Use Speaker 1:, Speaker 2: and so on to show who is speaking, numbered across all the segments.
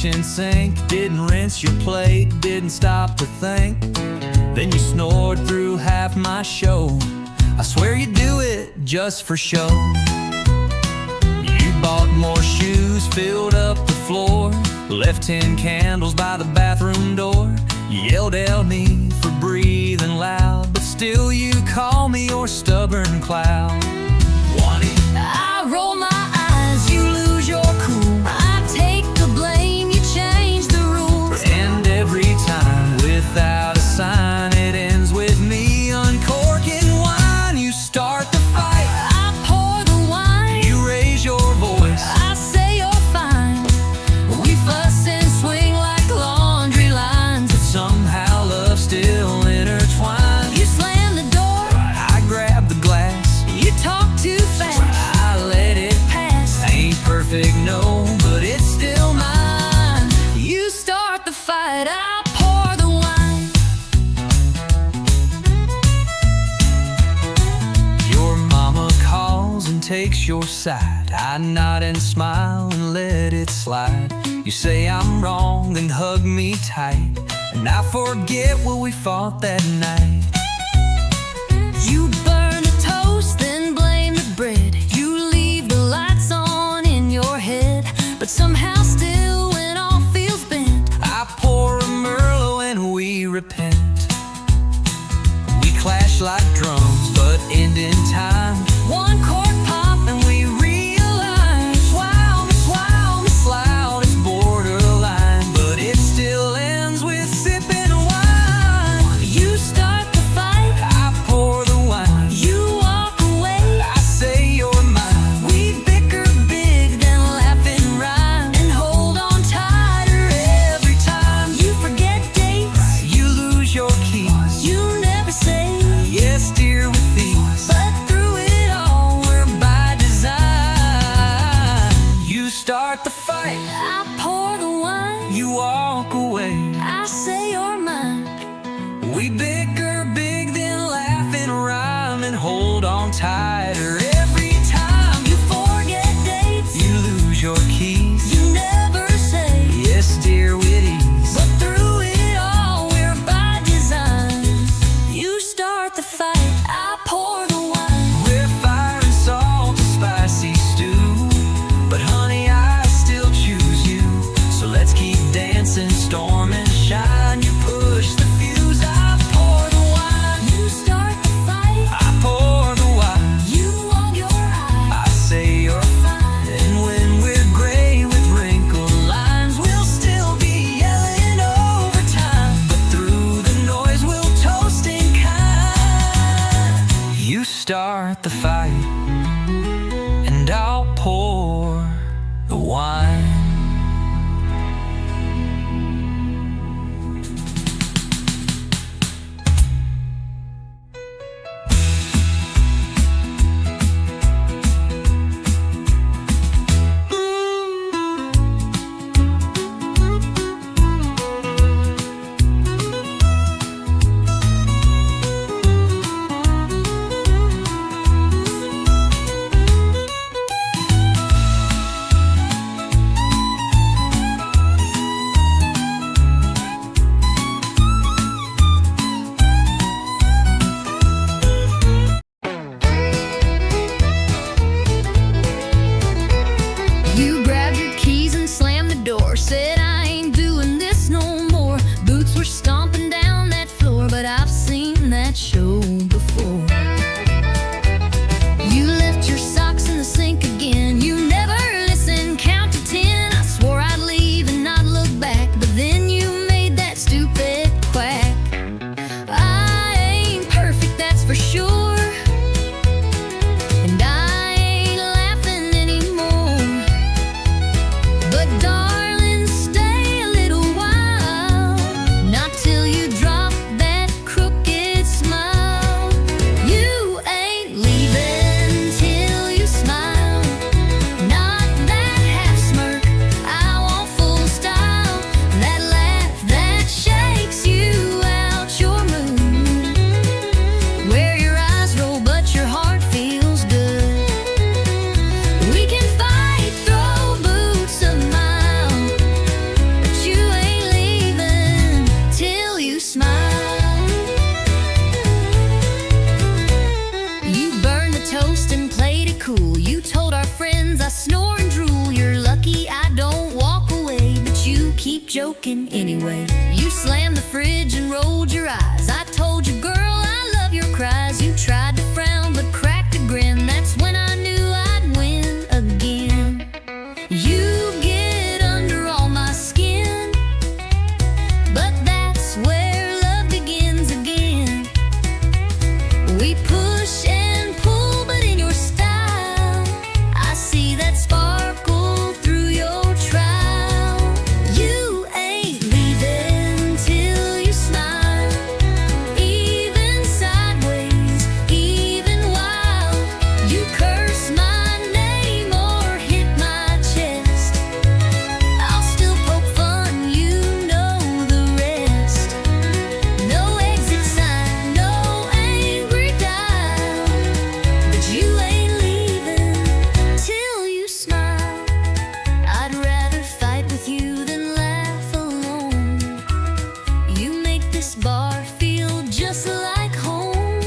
Speaker 1: kitchen sink. Didn't rinse your plate, didn't stop to think. Then you snored through half my show. I swear you do it just for show. You bought more shoes, filled up the floor, left 10 candles by the bathroom door. You yelled at me for breathing loud, but still you call me your stubborn cloud. I roll my eyes, you lose your cool. I take the blame, you change the rules. And every time, without a sign, it ends with me uncorking wine. You start the fight, I pour the wine. You raise your voice, I say you're fine. We fuss and swing like laundry lines, but somehow love still intertwines. You slam the door, I grab the glass. You talk too fast, I let it pass. Ain't perfect, no, but it's still mine. You start the fight, I pour the wine. Your mama calls and takes your side. I nod and smile and let it slide. You say I'm wrong and hug me tight, and I forget what we fought that night. You burn a toast, then blame the bread. You leave the lights on in your head, but somehow still when all feels bent, I pour a Merlot and we repent. We clash like drums, but end in time. One chord pop and we realize, wow, Miss Loud is borderline, but it still ends with sipping wine. You start the fight, I pour the wine. You walk away, I say you're mine. We bicker big, then laugh and rhyme, and hold on tighter every time. You forget dates, you lose your keys. You never say yes, dear, with these, but through it all, we're by design. You start the fight, I pour the wine. You walk away, I say you're mine. We bicker big, then laugh and rhyme, and hold on tighter every time. You forget dates, you lose your keys. You never say yes, dear, with ease, but through it all, we're by design. You start the fight, I pour the wine. We're fire and salt, a spicy stew, but honey, I still choose you. So let's keep dancing, storm and shine. You push the fuse, I pour the wine. You start the fight, I pour the wine. You log your eye, I say you're fine. And when we're gray with wrinkled lines, we'll still be yelling over time, but through the noise we'll toast in kind. You start the fight, and I'll pour the wine.
Speaker 2: joking anyway. You slammed the fridge and rolled your eyes. I told you, girl, I love your cries. You tried to frown but cracked a grin. That's when I knew I'd win again. You get under all my skin, but that's where love begins again. We push and pull, but in your style, I see that sparkle through your trial. You ain't leaving till you smile, even sideways, even while you curse my name or hit my chest. I'll still poke fun, you know the rest. No exit sign, no angry dial, but you ain't leaving till you smile. I'd rather fight with you than laugh alone. You make this bar feel just like home.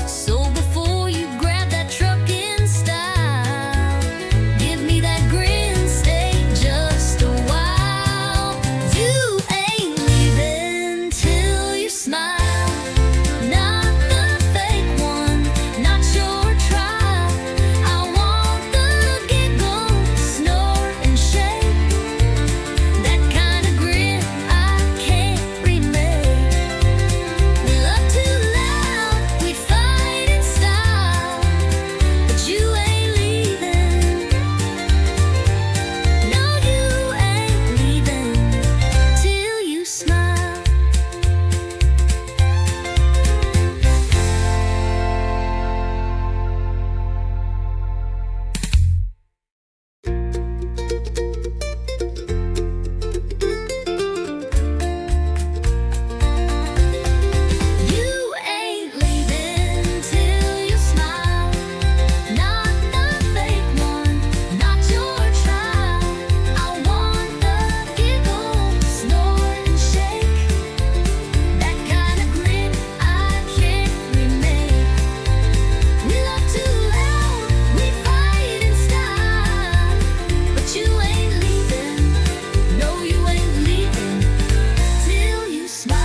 Speaker 2: So before you grab that truck in style, give me that grin, stay just a while. You ain't leaving till you smile, not the fake one, not your trial. I want the giggle, snort and shake, that kind of grin I can't remake. We love too loud, we fight in style, but you ain't leaving. No, you ain't leaving till you smile. You ain't leaving till you smile, not the fake one, not your trial. I want the giggle, snort and shake, that kind of grin I can't remake. We love too loud, we fight in style, but you ain't leaving. No, you ain't leaving till you smile.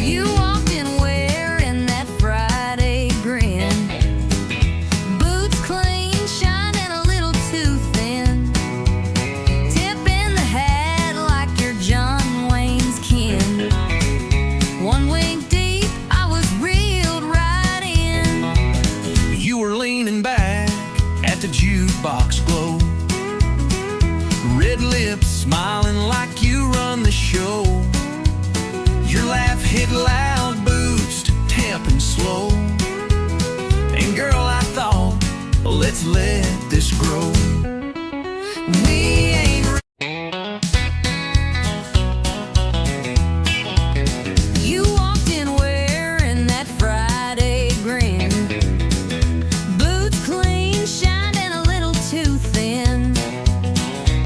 Speaker 2: You walked in wearing that Friday grin, boots clean, shining a little too thin, tipping the hat like you're John Wayne's kin. One wink deep, I was reeled right in.
Speaker 1: You were leaning back at the jukebox glow, red lips smiling like you run the show. Your laugh hit loud, boost, tamping slow. And girl, I thought, let's let this grow. We ain't You walked in wearing that Friday grin, boots clean, shining a little too thin,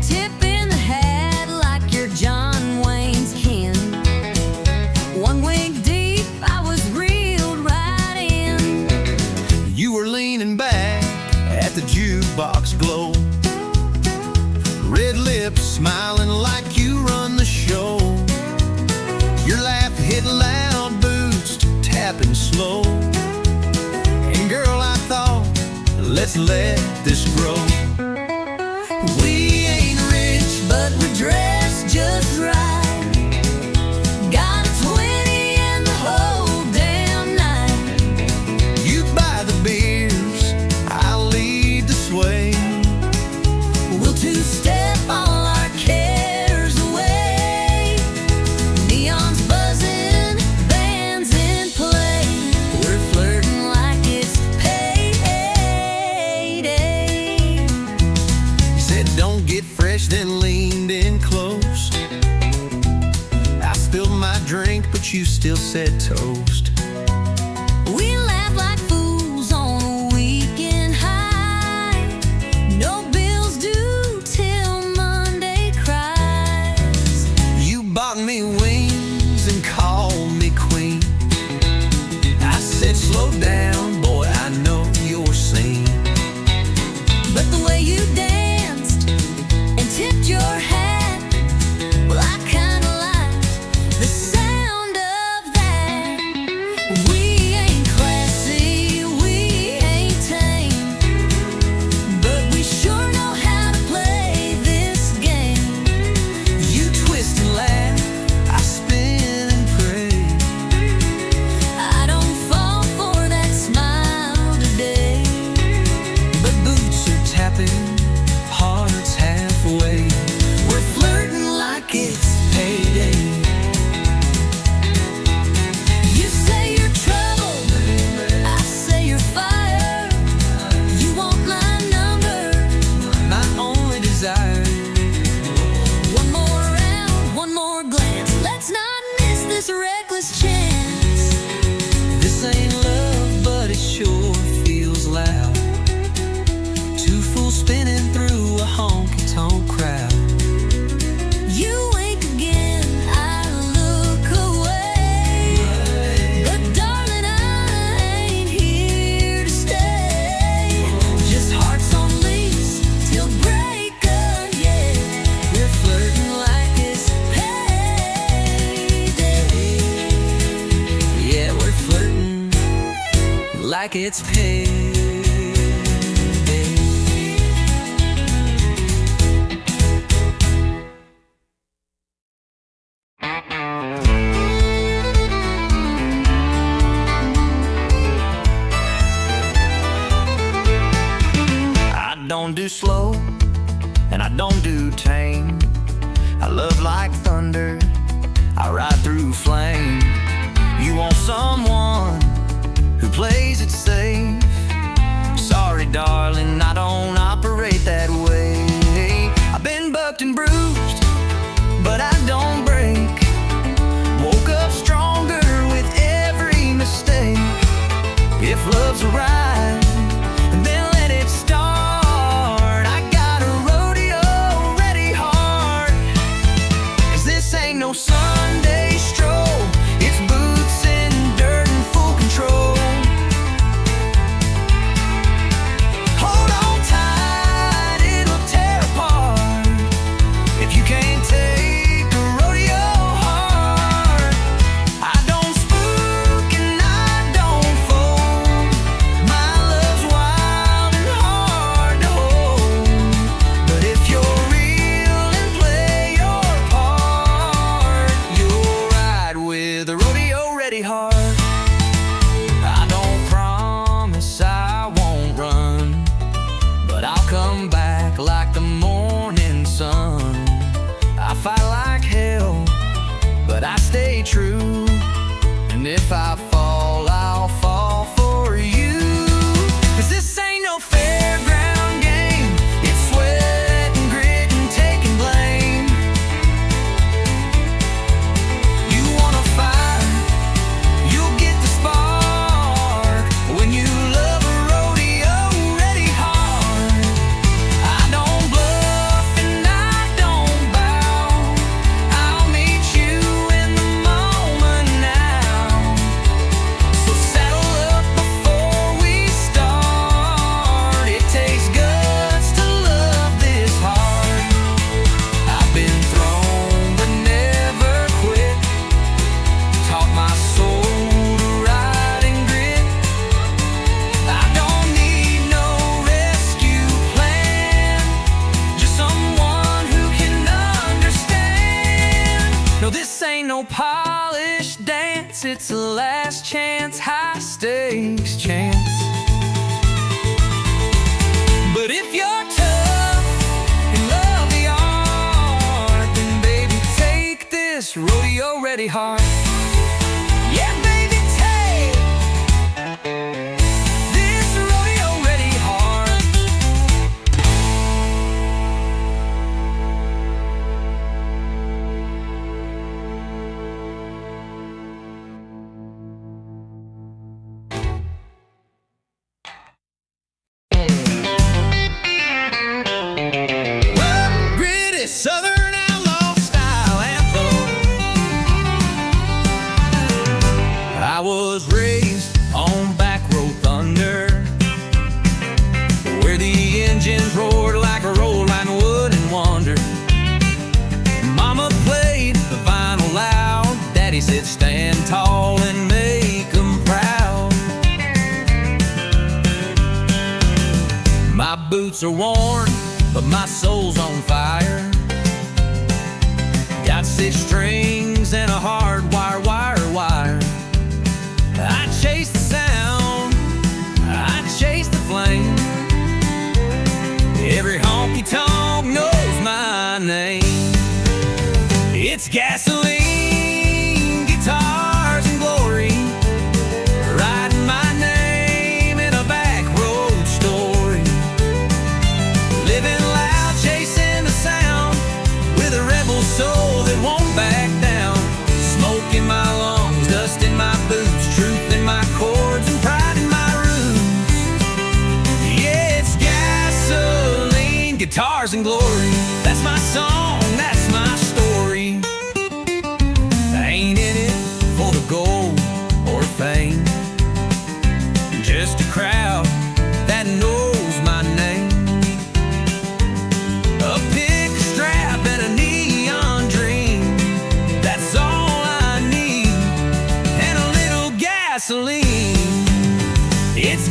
Speaker 1: tipping the hat like you're John Wayne's kin. One wink deep, I was reeled right in. You were leaning back at the jukebox glow, red lips smiling like you run the show. Your laugh hit loud, boost, tapping slow. And girl, I thought, let's let this grow. We ain't rich, but we're dressed just right. Got a 20 and the whole damn night. You buy the beers, I'll lead the sway. We'll two-step all our cares away. Neon's buzzing, bands in play. We're flirting like it's payday. You said don't get fresh, then leaned in close. I spilled my drink, but you still said toast. We laugh like fools on a weekend high. No bills due till Monday cries. You bought me wings and called me queen. I said slow down, like it's paid. I don't do slow, and I don't do tame. I love like thunder, I ride through flame. You want someone who plays it safe. Sorry darling, I don't operate that way. I've been bucked and bruised, but I don't break. Woke up stronger with every mistake. If love's a ride, then let it start. I got a rodeo ready hard, 'cause this ain't no Sunday stroll. It's boots in dirt and full control. Hold on tight, it'll tear apart if you can't take a rodeo hard. I don't spook and I don't fold. My love's wild and hard to hold. But if you're real and play your part, you'll ride with a rodeo ready hard. I don't promise I won't run, but I'll come back like the morning sun. I fight like hell, but I stay true. And if I fall, I'll fall for you. 'Cause this ain't no fairground game. It's sweat and grit and taking blame. You wanna fight, you'll get the spark when you love a rodeo ready hard. I don't bluff and I don't bow. I'll meet you in the moment now. So saddle up before we start. It takes guts to love this hard. I've been thrown but never quit. Taught my soul to ride and grit. I don't need no rescue plan, just someone who can understand. No, this ain't no polished dance. It's a last chance, high stakes chance. But if you're tough and love the art, then baby, take this rodeo ready heart. Yeah, baby, take this rodeo ready heart. Gritty Southern outlaw style anthem. I was raised on back road thunder, where the engines roared like a roll line wood and wonder. Mama played the vinyl loud. Daddy said stand tall and make 'em proud. My boots are worn, but my soul's on fire. Got 6 strings and a hard wire, wire, wire. I chase the sound, I chase the flame. Every honky-tonk knows my name. It's gasoline, guitars, and glory, writing my name in a back road story. Living loud, chasing the sound, with a rebel soul that won't back down. Smoke in my lungs, dust in my boots, truth in my chords, and pride in my roots. Yeah, it's gasoline, guitars, and glory. That's my song, that's my story. I ain't in it for the gold or fame, just a crowd that knows my name. A pick strap and a neon dream, that's all I need, and a little gasoline. It's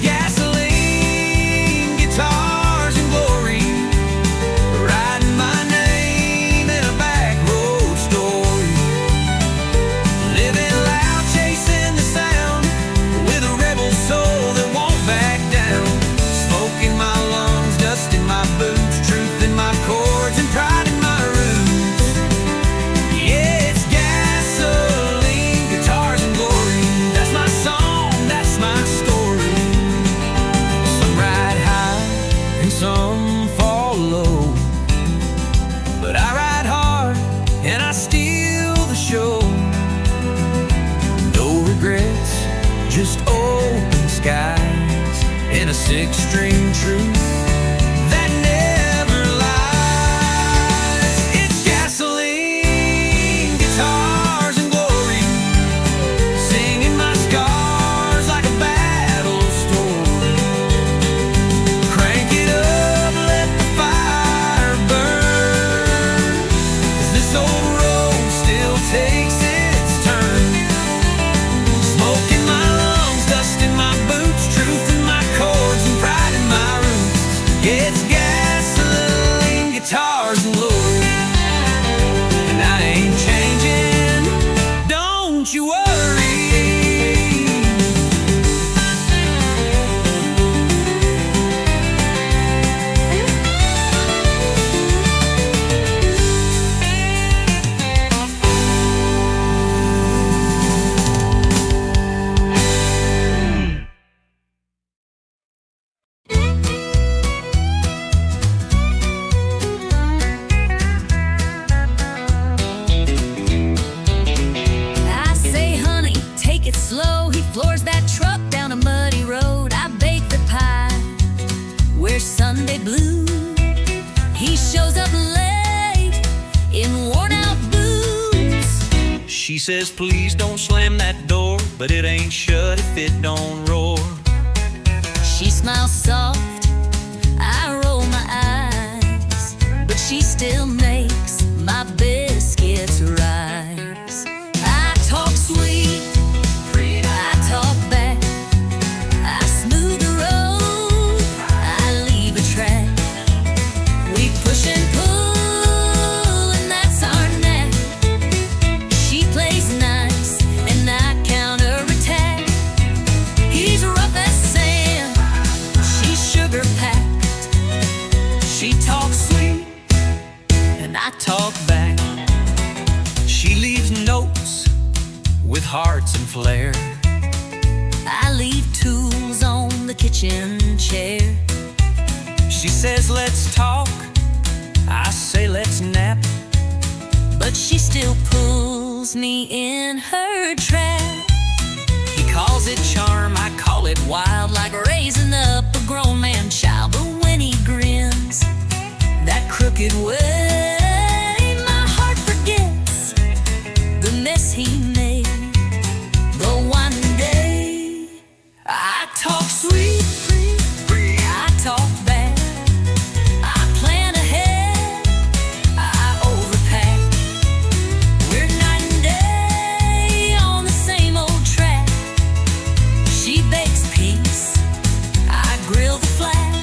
Speaker 1: extreme truth that never lies. It's gasoline, guitars, and glory, singing my scars like a battle story. Crank it up, let the fire burn, 'cause this old road still takes its turn. Smoke in my lungs, dust in my boots, truth in my chords, and pride in my roots. Yeah, it's gasoline, guitars, and glory, and I ain't changing, don't you worry.
Speaker 2: I say, honey, take it slow. He floors that truck down a muddy road. I bake the pie, wear Sunday blue. He shows up late in worn-out boots.
Speaker 1: She says, please don't slam that door, but it ain't shut if it don't roar.
Speaker 2: She smiles soft, I roll my eyes, but she still makes my biscuits rise. I talk sweet, I talk back, I smooth the road, I leave a track. We push and pull, and that's our knack. She plays nice, and I counterattack. He's rough as sand, she's sugar-packed. She talks sweet, and I talk back.
Speaker 1: She leaves notes with hearts and flair.
Speaker 2: I leave tools on the kitchen chair.
Speaker 1: She says, let's talk, I say, let's nap.
Speaker 2: But she still pulls me in her trap.
Speaker 1: He calls it charm, I call it wild,
Speaker 2: Like raising up a grown man child. But when he grins that crooked way, my heart forgets the mess he made. But one day I talk sweet, I talk back, I plan ahead, I overpack. We're night and day on the same old track. She bakes peace, I grill the flat.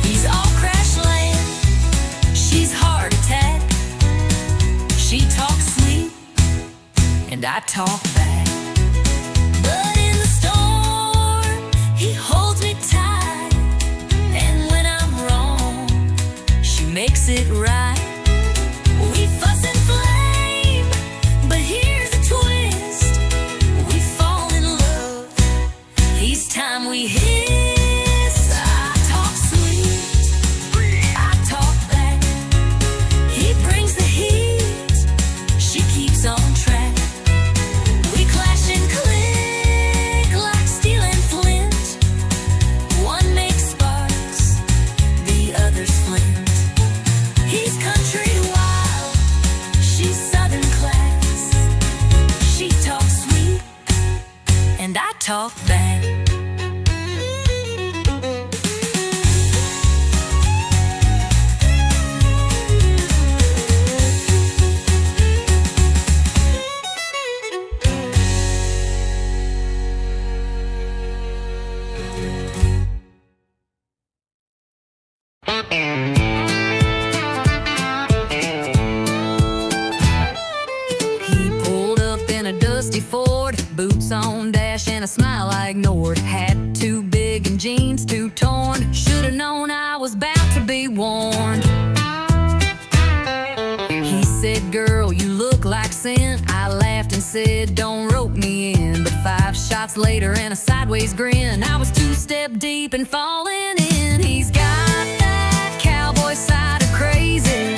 Speaker 2: He's all crash land, she's heart attack. She talks sweet, and I talk back. But in the storm, he holds me tight, and when I'm wrong, she makes it right. We fuss and flame, but here's a twist: we fall in love each time we hiss. I talk sweet, I talk back. He brings the heat, she keeps on track. We clash and click like steel and flint. One makes sparks, the other's flint. He's country wild, she's southern class. She talks sweet, and I talk back. He pulled up in a dusty Ford, boots on dash and a smile I ignored. Hat too big and jeans too torn. Should've known I was bound to be warned. He said, girl, you look like sin. I laughed and said, don't rope me in. But 5 shots later and a sideways grin, I was 2 step deep and falling in. He's got that cowboy side of crazy,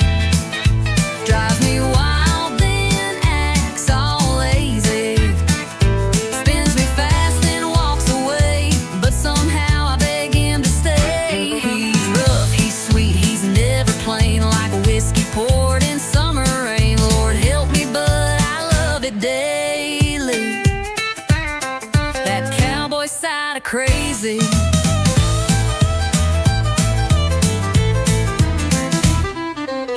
Speaker 2: drives me wild then acts all lazy. Spins me fast then walks away, but somehow I beg him crazy.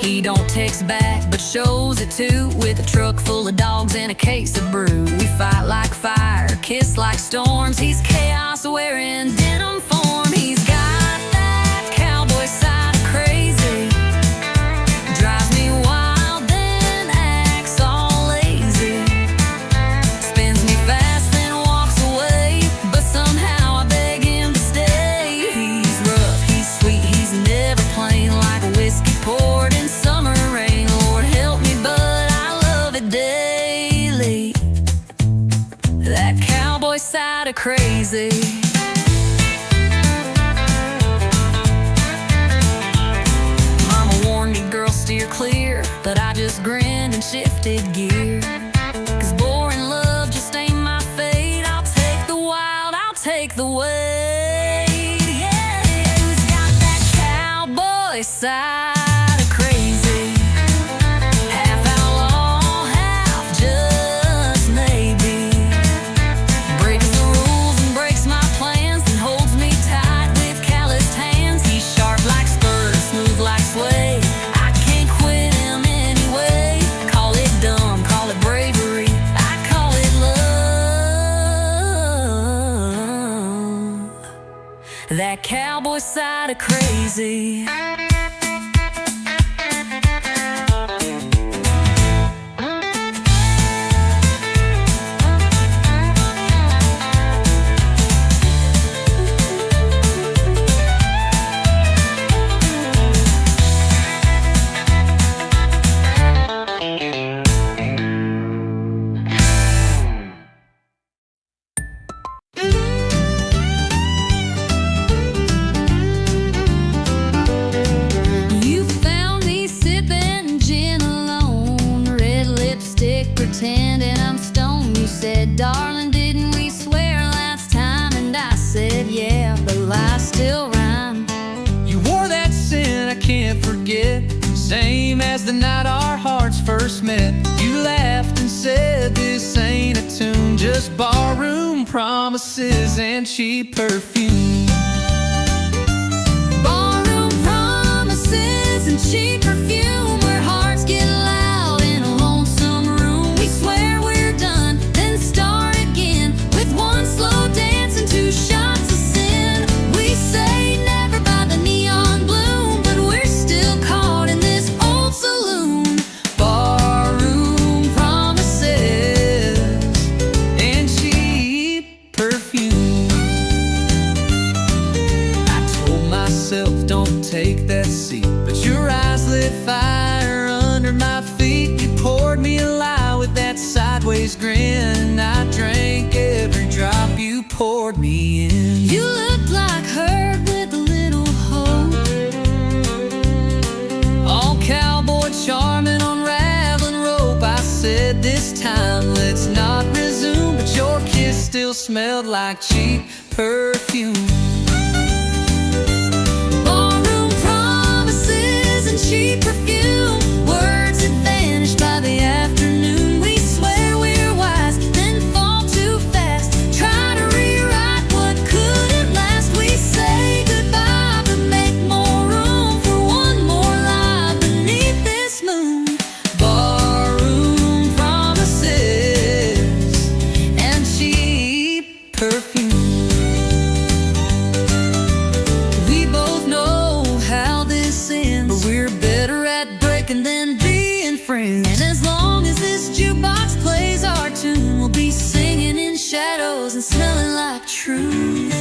Speaker 2: He don't text back, but shows it too, with a truck full of dogs and a case of brew. We fight like fire, kiss like storms. He's chaos wearing denim form. He's got that cowboy side of crazy. Drives me wild, then acts all lazy. Spins me fast, then walks away, but somehow I beg him to stay. He's rough, he's sweet, he's never plain, like a whiskey poured in summer rain. Lord help me, but I love it daily. That cowboy side of crazy. Mama warned me, girl, steer clear, but I just grinned and shifted gear. 'Cause boring love just ain't my fate. I'll take the wild, I'll take the weight. Yeah, who's got that cowboy side of crazy? Half outlaw, half just maybe. Breaks the rules and breaks my plans, then holds me tight with calloused hands. He's sharp like spurs, smooth like suede. I can't quit him anyway. Call it dumb, call it bravery, I call it love. That cowboy side of crazy. You found me sipping gin alone, red lipstick pretending I'm stoned. You said, darling, didn't we swear last time? And I said, yeah, but lies still rhyme.
Speaker 1: You wore that sin I can't forget, same as the night our hearts first met. You laughed and said, this ain't a tune, just barroom promises and cheap perfume.
Speaker 2: Barroom promises and cheap perfume, where hearts get loud in a lonesome room. We swear we're done, then start again, with one slow dance and two shots of sin. We say never by the neon bloom, but we're still caught in this old saloon.
Speaker 1: Barroom promises and cheap perfume. I told myself, don't take that seat, but your eyes lit fire under my feet. You poured me a lie with that sideways grin. I drank every drop you poured me in.
Speaker 2: You looked like her with a little hope,
Speaker 1: All cowboy charming, unraveling rope. I said, this time let's not resume, but your kiss still smelled like cheap perfume.
Speaker 2: barroom promises and cheap perfume. Words that vanish by the afternoon. We swear we're wise, then fall too fast. Try to rewrite what couldn't last. We say goodbye, but make more room for one more lie beneath this moon.
Speaker 1: Barroom promises and cheap perfume. We both know how this ends, but we're better at breaking than being friends.
Speaker 2: And as long as this jukebox plays our tune, we'll be singing in shadows and smelling like truth.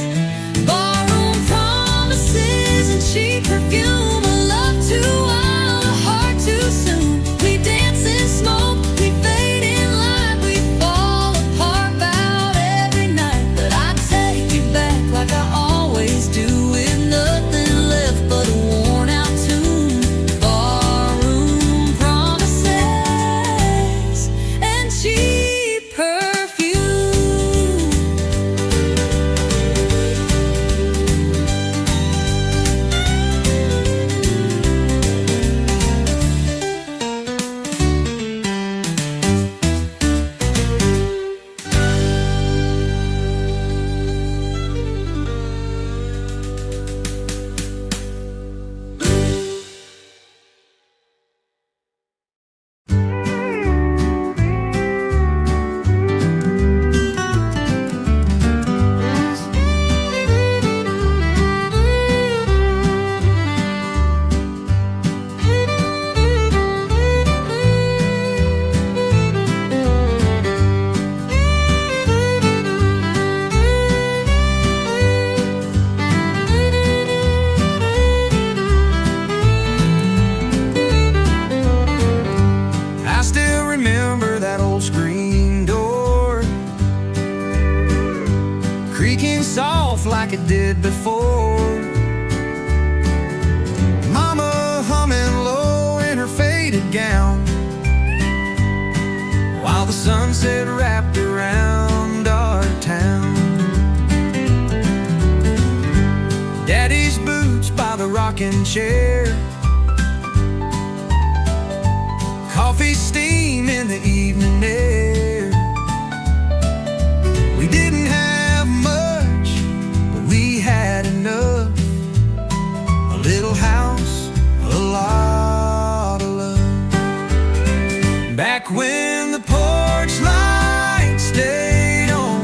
Speaker 2: Barroom promises and cheap perfume, a love too wild, a heart too soon. We dance in smoke, we fade in light, we fall apart about every night. But I take you back like I always do, with nothing left but a worn out tune. Barroom promises and cheap perfume.
Speaker 1: off like it did before. Mama humming low in her faded gown, while the sunset wrapped around our town. Daddy's boots by the rocking chair, coffee steam in the evening air. We didn't have much, but we had enough. A little house, a lot of love. Back when the porch light stayed on,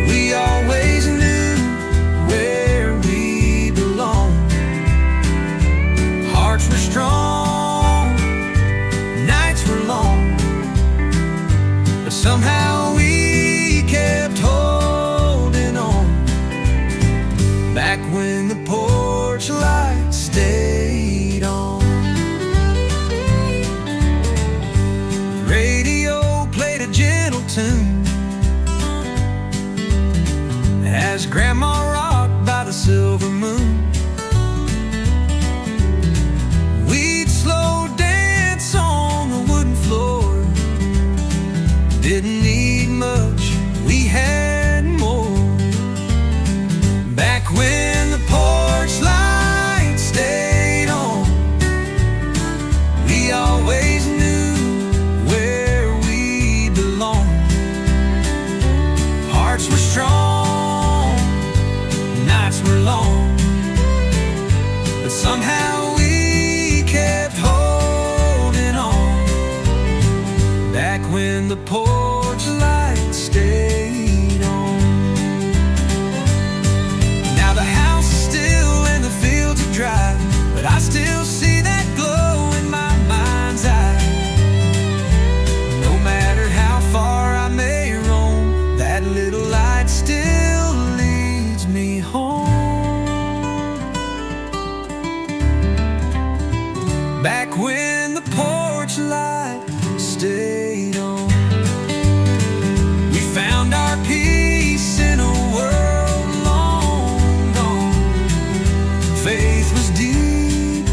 Speaker 1: we always knew where we belonged. Hearts were strong, nights were long, but somehow we kept holding on. Back when the porch light stayed on. The radio played a gentle tune as Grandma rocked by the silver moon. We'd slow dance on the wooden floor. Didn't need much, we had more. Back when the porch light stayed on, we always knew where we belonged. Hearts were strong, nights were long, but somehow we kept holding on. Back when the porch light stayed on. Now the house is still and the fields are dry, but I still see that glow in my mind's eye. No matter how far I may roam, that little light still leads me home. Back when the porch light stayed on, we found our peace in a world long gone. Faith was deep,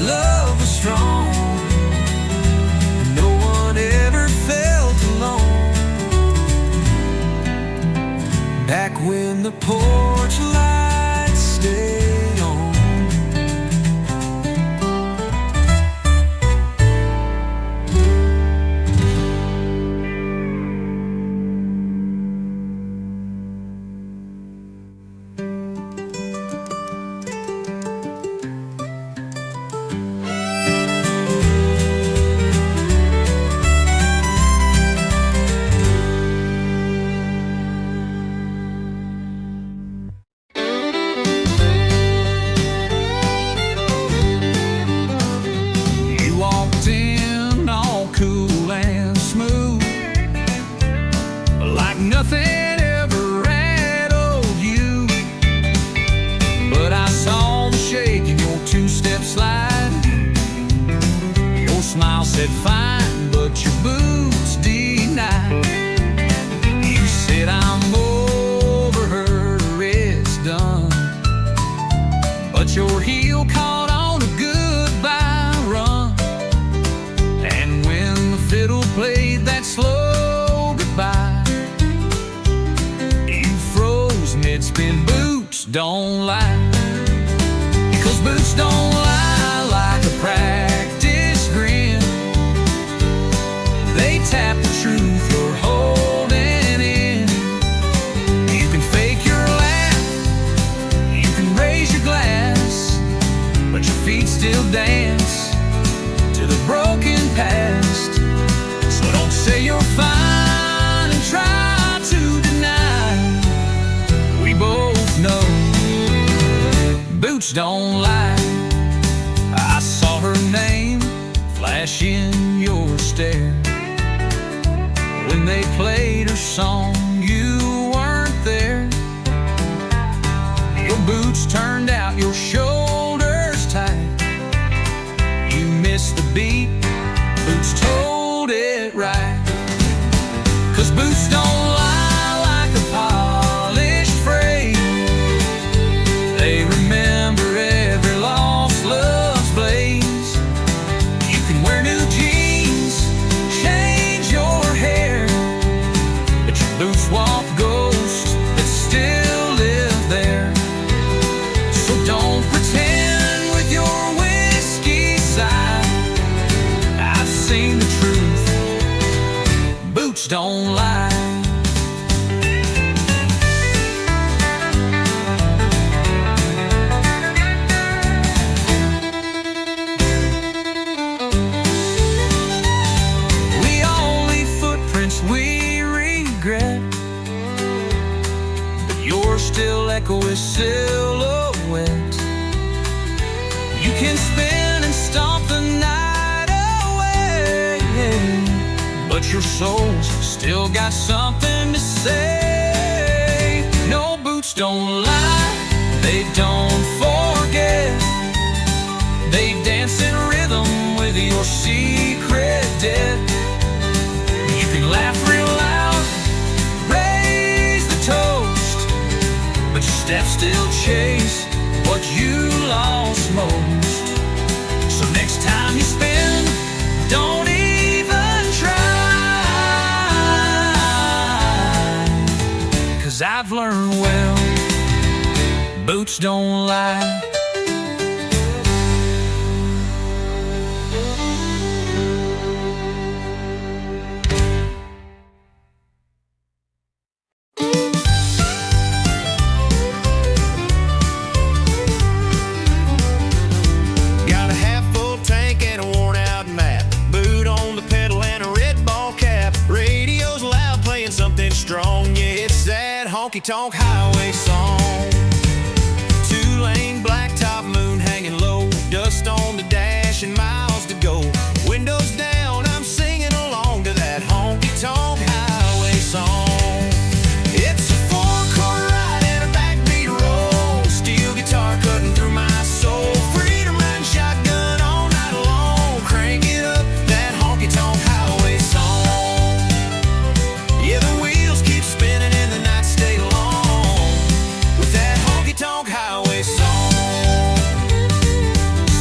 Speaker 1: love was strong, no one ever felt alone. Back when the porch light stayed on. You walked in all cool and smooth, like nothing ever rattled you. But I saw the shake in your two-step slide. Your smile said fine, but your boots denied. You said I'm over her, it's done, but your heel caught on a goodbye run. And when the fiddle played that slow goodbye, you froze mid-spin. Boots don't lie, 'cause boots don't lie like a practice grin. They tap the truth you're holding in. You can fake your laugh, you can raise your glass, but your feet still dance to the broken past. So don't say you're fine and try to deny. We both know boots don't lie. I saw her name flash in your stare. When they played her song, you weren't there. Your boots turned out your shoulders tight. You missed the beat, boots told it right. 'Cause boots don't lie like a seen the truth. Boots don't lie. We all leave footprints we regret, but yours still echo with silhouette. You can spin and stomp the night away, but your soul's still got something to say. No, boots don't lie, they don't forget. They dance in rhythm with your secret debt. You can laugh real loud, raise the toast, but your steps still chase what you lost most. So next time you spin, don't even try, 'cause I've learned well, boots don't lie.
Speaker 3: Strong, yeah, it's that honky-tonk highway song. Two-lane blacktop, moon hanging low, dust on the dash and miles to go. Windows down, I'm singing along to that honky-tonk highway song. It's a four-chord ride and a backbeat roll, steel guitar cutting through my soul. Freedom riding shotgun all night long, crank it up, that honky-tonk highway song. Yeah, the wheels keep spinning and the nights stay long with that honky-tonk highway song.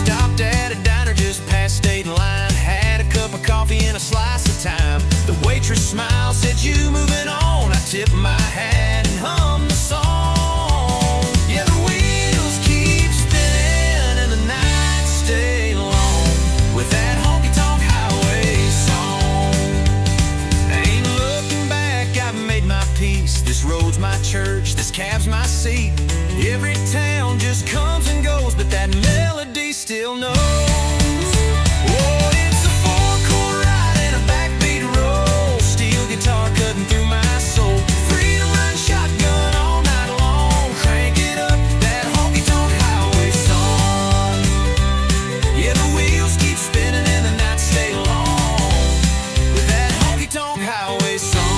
Speaker 3: Stopped at a diner just past state line, had a cup of coffee and a slice of thyme. The waitress smiled, said, "You moving on?" I tipped my hat and hummed the song. Yeah, the wheels keep spinning and the nights stay long with that honky-tonk highway song. Ain't looking back, I've made my peace. This road's my church, this cab's my seat. Every town just comes and goes, but that melody still knows. Oh, it's a four-chord ride and a backbeat roll, steel guitar cutting through my soul. Freedom riding shotgun all night long, crank it up, that honky-tonk highway song. Yeah, the wheels keep spinning and the nights stay long with that honky-tonk highway song.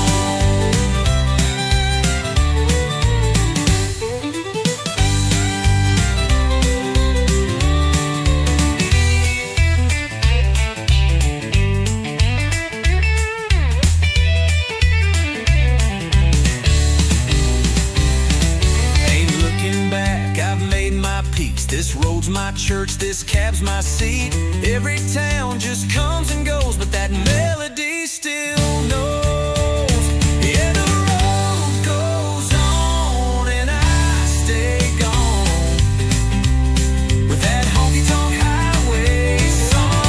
Speaker 3: Ain't looking back, I've made my peace. This road's my church, this cab's my seat. Every town just comes and goes, but that melody still knows. Yeah, the road goes on and I stay gone with that honky-tonk highway song.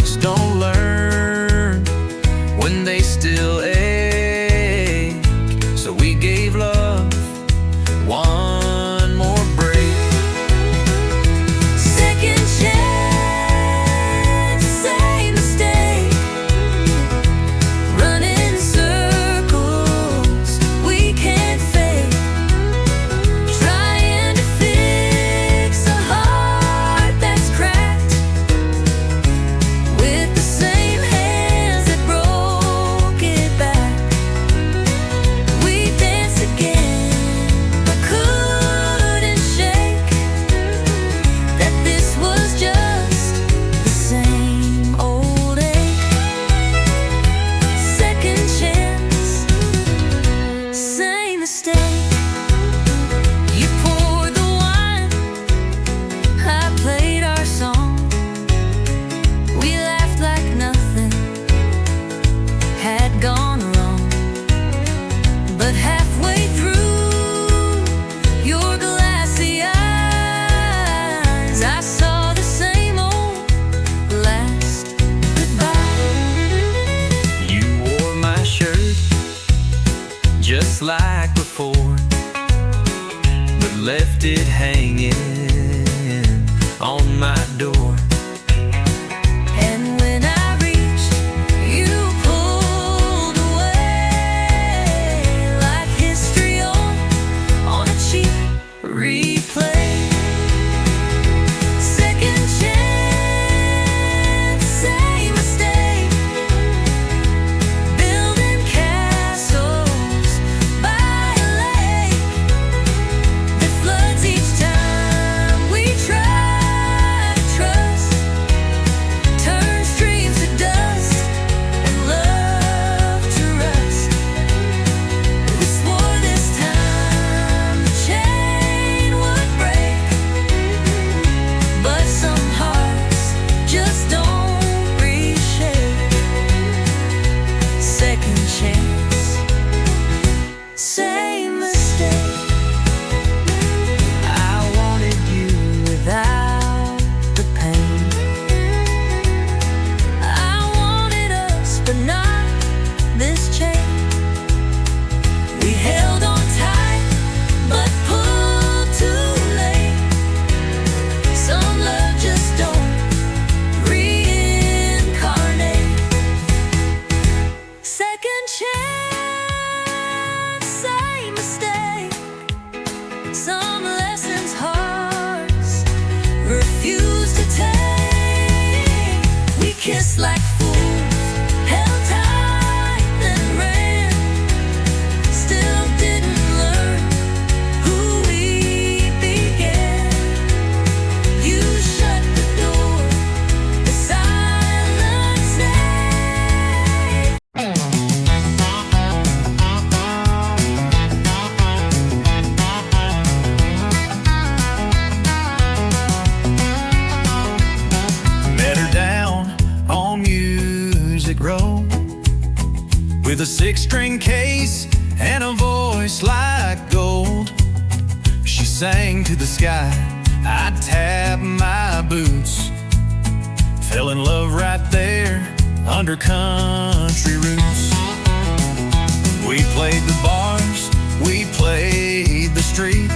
Speaker 1: hearts don't learn when they still ache. So we gave love one more break.
Speaker 2: Second chance, same mistake. Running in circles, we can't fake. Trying to fix a heart that's cracked with the same hands that broke it back. We danced again, but couldn't shake that this was just the same old ache. Second chance, same mistake. You poured the wine, I played our song. We laughed like nothing had gone wrong. But halfway through your glassy eyes, I saw the same old last goodbye.
Speaker 1: You wore my shirt just like before, but left it hanging on my door.
Speaker 2: And when I reached, you pulled away like history on a cheap replay. Second chance, same mistake. Building castles by a lake that floods each time we try to trust. Turns dreams to dust and love to rust. We swore this time the chain would break, but some hearts just don't reshape. Second chance, same mistake. I wanted you without the pain. I wanted us, but not this chain. We held on tight, but pulled too late. Some love just don't reincarnate. Second chance, same mistake. Some lessons hearts refuse to take. We kissed like fools, held tight, then ran. Still didn't learn who we began. You shut the door, the silence stayed.
Speaker 3: Met her down on Music Row with a 6-string case and a voice like gold. She sang to the sky, I tapped my boots. Fell in love right there under country roots. We played the bars, we played the street.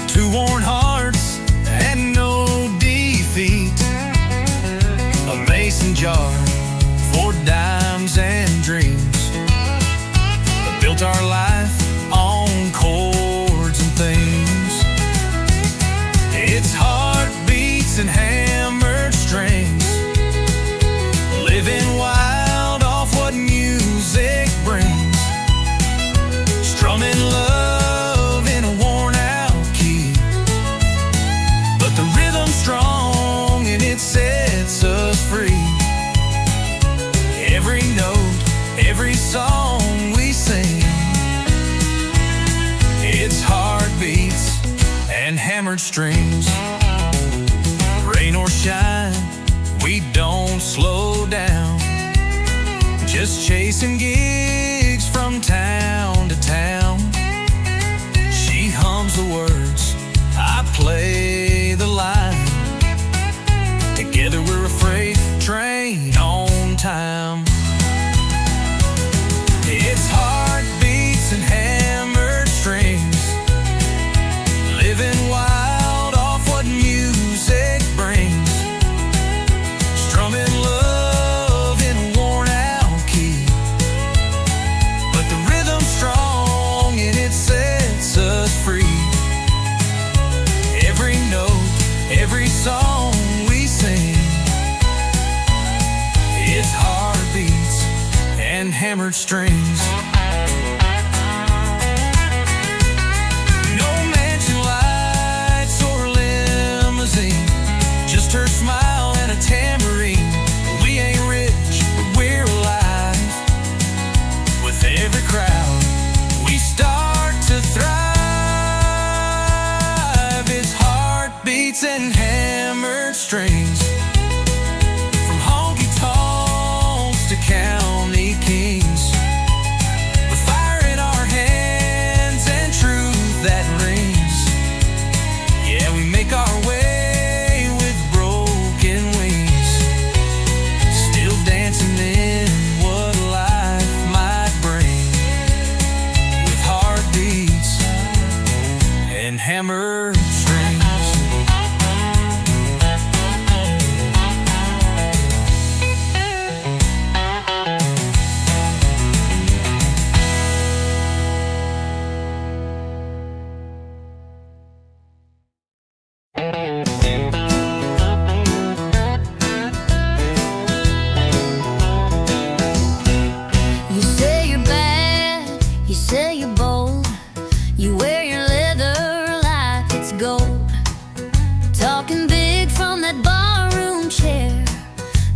Speaker 3: Two worn hearts and no defeat. A mason jar for dimes and dreams. Built our life on chords and themes. It's heartbeats and hammered strings. Living wild off what music brings. Strumming love in a worn out key. But the rhythm's strong and it sets us free. Every note, every song we sing, it's heartbeats and hammered strings. Rain or shine, we don't slow down. Just chasing gigs from town to town. She hums the words, I play the line. Together we're afraid
Speaker 1: hammered strings. No mansion lights or limousine, just her smile and a tambourine. We ain't rich, but we're alive. With every crowd, we start to thrive. It's heartbeats and hammered strings, from honky tonks to county kings. With fire in our hands and truth that rings. Yeah, we make our way with broken wings, still dancing in what life might bring. With heartbeats and hammered strings.
Speaker 2: You say you're bad, you say you're bold. You wear your leather like it's gold. Talking big from that barroom chair,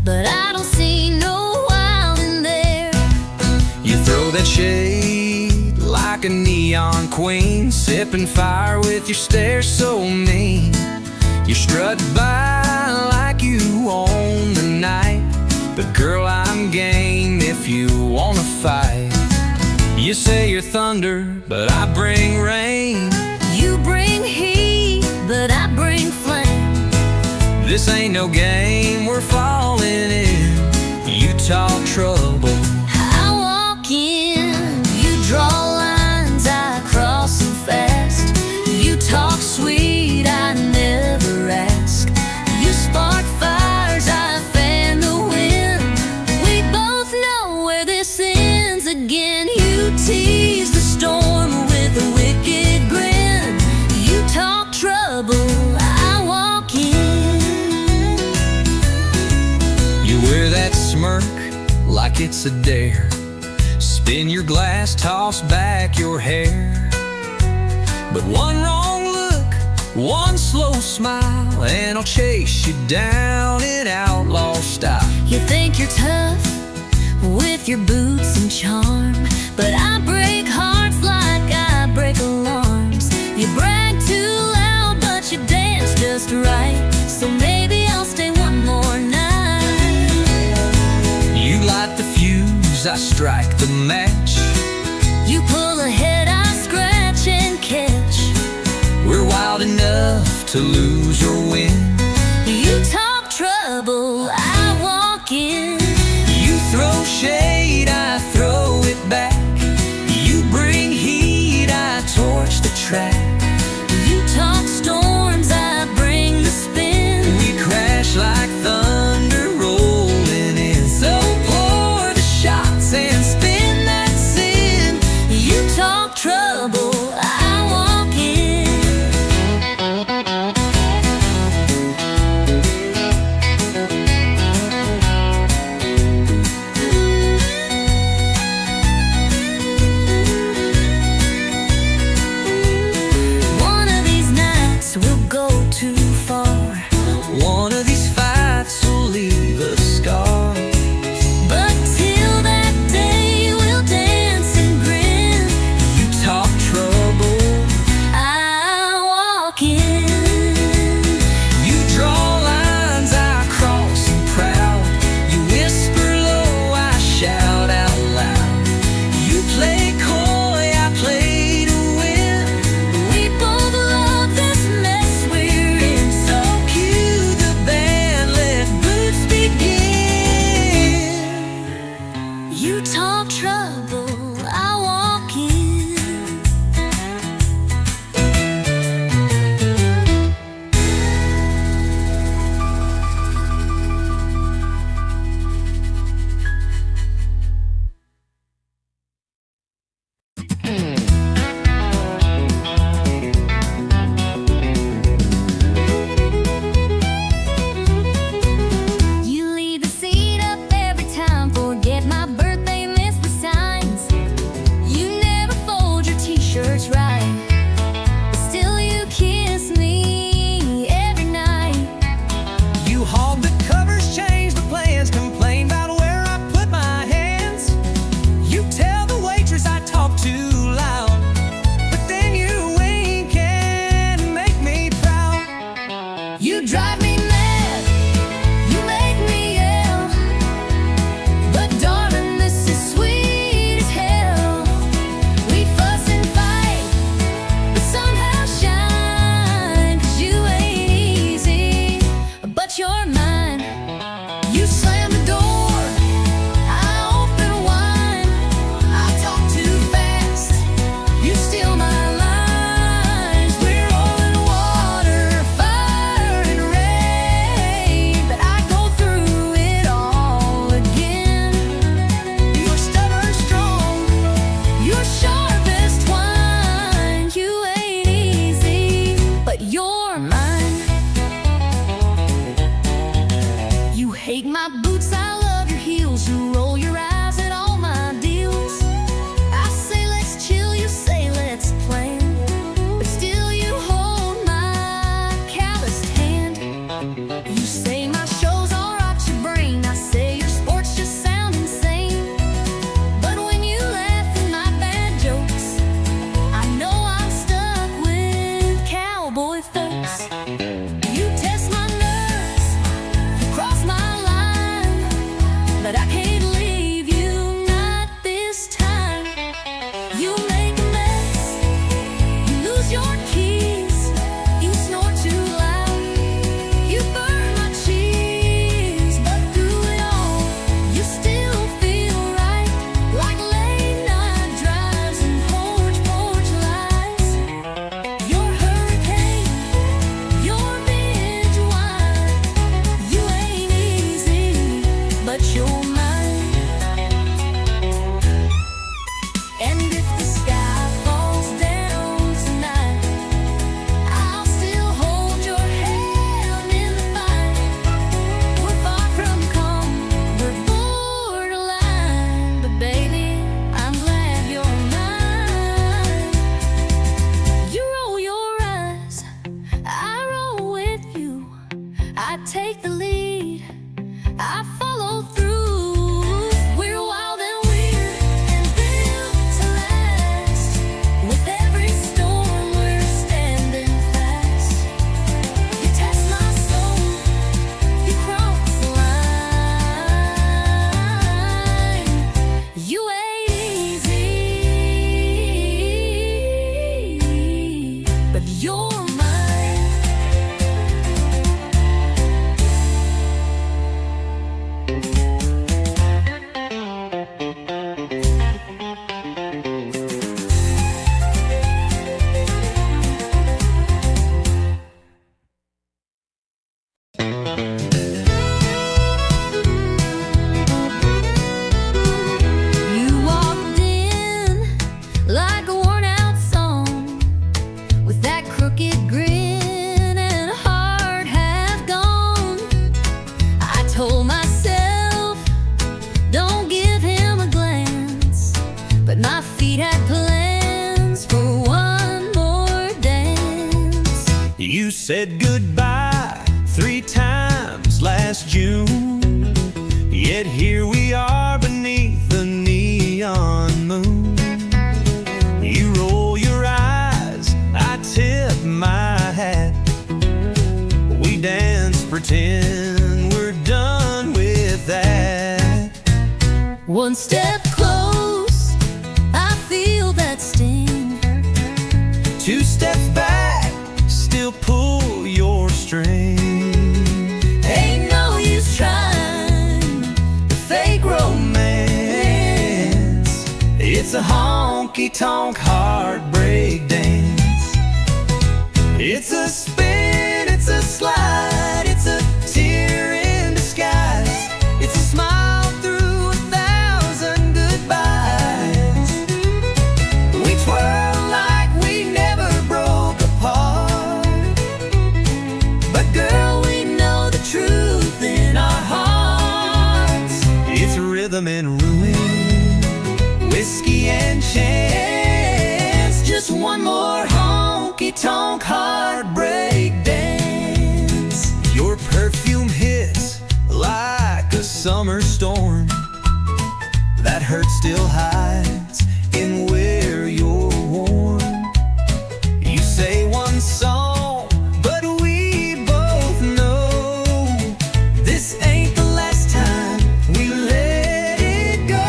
Speaker 2: but I don't see no wild in there.
Speaker 1: You throw that shade like a neon queen, sipping fire with your stare so mean. You strut by like you own the night, but girl, I'm game if you wanna fight. You say you're thunder, but I bring rain.
Speaker 2: You bring heat, but I bring flame.
Speaker 1: This ain't no game, we're falling in. You talk trouble,
Speaker 2: I walk in, you draw lines, I cross them fast. You talk sweet, I never ask. You spark fires, I fan the wind. We both know where this ends again. You tease the storm with a wicked grin. You talk trouble, I walk in.
Speaker 1: you wear that smirk like it's a dare. Spin your glass, toss back your hair. But one wrong look, one slow smile, and I'll chase you down in outlaw style.
Speaker 2: You think you're tough with your boots and charm, but I break hearts like I break alarms. You brag too loud, but you dance just right. So maybe I'll stay one more night.
Speaker 1: You light the fuse, I strike the match.
Speaker 2: You pull ahead, I scratch and catch.
Speaker 1: We're wild enough to lose or win.
Speaker 2: You talk trouble, I walk in.
Speaker 1: You throw shade, I throw it back. You bring heat, I torch the track.
Speaker 2: You talk storms, I bring the spin.
Speaker 1: We crash like thunder rolling in. So pour the shots and spin that sin.
Speaker 2: You talk trouble, I walk in. my boots, I love your heels. You roll your eyes at all my deals. I say let's chill, you say let's plan, but still you hold my calloused hand. You say my show's all rot your brain. I say your sports just sound insane. But when you laugh at my bad jokes, I know I'm stuck with cowboy folks. You test my nerves, you cross my line, but I can't leave you, not this time. You make a mess, you lose your keys, you snore too loud, you burn my cheese, but through it all, you still feel right, like late night drives and porch lights. Your hurricane, your binge wine, you ain't easy, but you're mine. And if the sky falls down tonight, I'll still hold your hand in the fight. We're far from calm, we're borderline, but baby, I'm glad you're mine. You roll your eyes, I roll with you. I take the lead, I follow through. We're wild and weird and built to last. With every storm, we're standing fast. You test my soul, you cross the line. You ain't easy, but you're mine. You walked in like a worn-out song, with that crooked grin and heart half gone. I told myself, don't give him a glance, but my feet had plans for one more dance.
Speaker 3: You said goodbye 3 times last June, yet here we are beneath the neon moon. You roll your eyes, I tip my hat. We dance, pretend we're done with that.
Speaker 2: One step close, I feel that sting.
Speaker 3: 2 steps back, still pull your string.
Speaker 2: Ain't no use trying to fake romance.
Speaker 3: It's a honky-tonk heartbreak dance. It's a spin, it's a slide, it's a tear in disguise. It's a smile through 1,000 goodbyes. We twirl like we never broke apart, but girl, we know the truth in our hearts. It's rhythm and ruin, whiskey and chance. Just one more honky-tonk heartbreak dance. Your perfume hits like a summer storm. That hurt still hides in where you're warm. You say one song, but we both know this ain't the last time we let it go.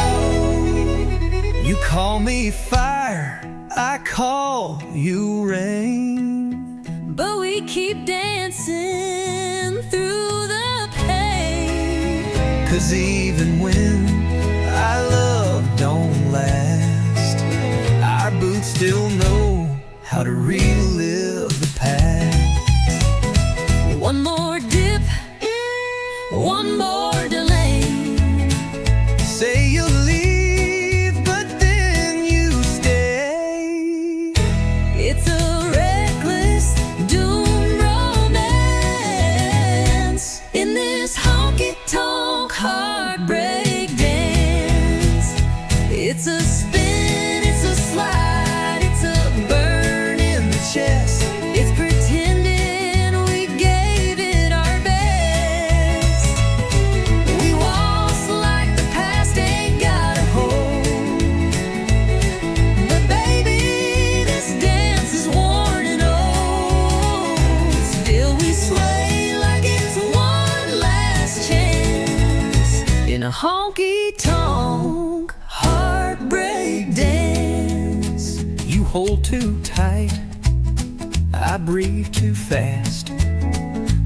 Speaker 3: You call me fire, I call you rain,
Speaker 2: But we keep dancing through the pain.
Speaker 3: 'cause even when our love don't last, our boots still know how to relive the past.
Speaker 2: One more dip, one more delay.
Speaker 3: Say you'll leave, but then you stay.
Speaker 2: It's a reckless doom romance in this honky-tonk in a honky-tonk heartbreak dance.
Speaker 1: You hold too tight, I breathe too fast.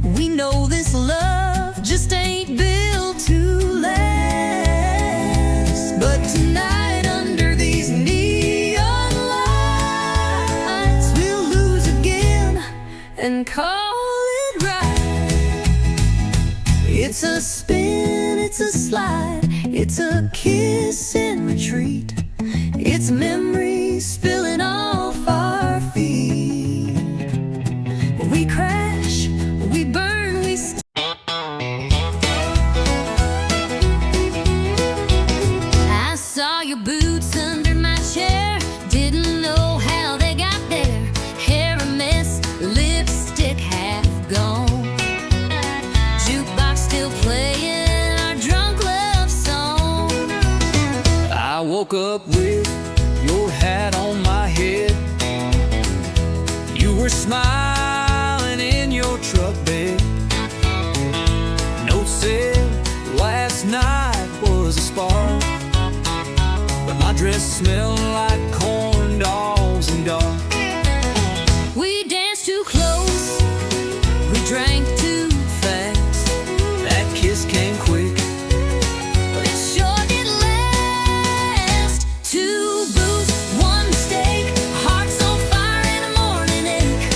Speaker 2: We know this love just ain't built to last. But tonight under these neon lights, we'll lose again and call it right. It's a spin, it's a slide, it's a kiss in retreat. It's memories spilling off our feet. We crash, we burn, we I saw your boots under my chair, didn't know how they got there. Hair a mess, lipstick half gone, jukebox still playing our drunk love song.
Speaker 1: I woke up with your hat on my head. You were smiling in your truck bed. Note said last night was a spark, but my dress smelled like corn dogs and dark.
Speaker 2: We danced too close, we drank too fast.
Speaker 1: That kiss came quick,
Speaker 2: But it sure did last. Two booze, one mistake, hearts on fire in a morning ache.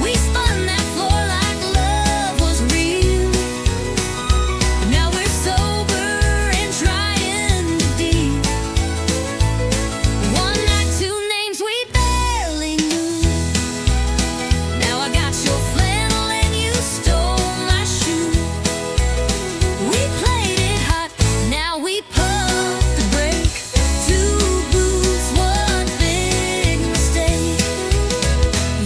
Speaker 2: We spun that floor like love was real. Now we're sober and trying to deal. One night, two names we barely knew. Now I got your flannel and you stole my shoe. We played it hot, now we pumped the brake. Two boots, one big mistake.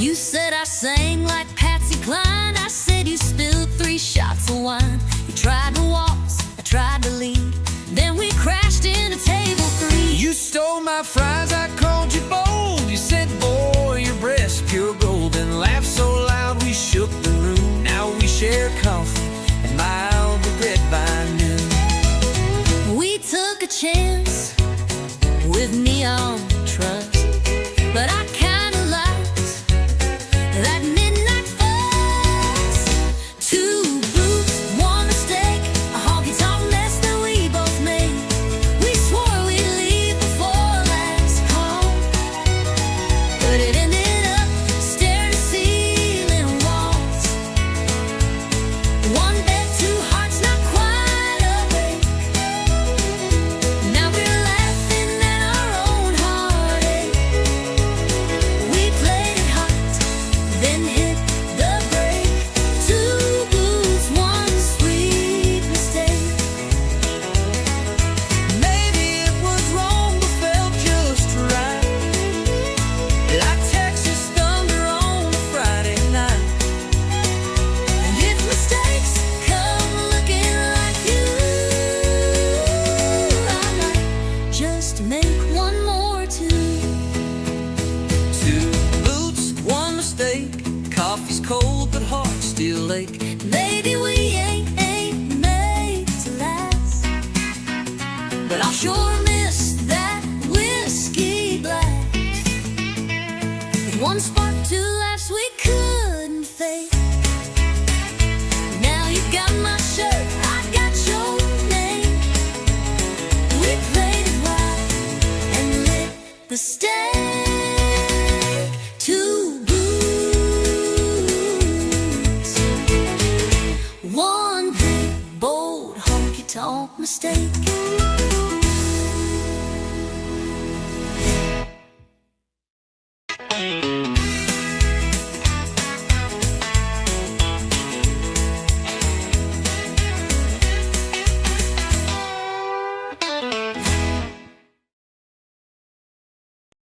Speaker 2: You said I sang like Patsy Cline, I said you spilled 3 shots of wine. You tried to waltz, I tried to lead, then we crashed into table 3.
Speaker 1: you stole my fries, I called you bold. You said, boy, your breast pure gold, and laughed so loud we shook the room. Now we share coffee and mild regret by noon.
Speaker 2: We took a chance with neon trucks, but I kinda liked that midnight fuss. Two boots, one mistake, a honky-tonk mess that we both made. We swore we'd leave before last call, but it ended up stair-to-ceiling walls. One bed, two hearts, not quite awake. Now we're laughing at our own heartache. We played it hot, then hit the brake. Two boots, one sweet mistake.
Speaker 1: Maybe it was wrong, but felt just right, like Texas thunder on a Friday night.
Speaker 2: And if mistakes come looking like you, I might just make one more too.
Speaker 1: Two boots, one mistake, coffee's cold but heart still ache.
Speaker 2: Maybe we ain't made to last, but I'll sure miss that whiskey blast. With one spark, two laughs we couldn't fake. Now you got my shirt, I got your name. We played it wild and lit the stake. Two boots, one big bold honky-tonk mistake.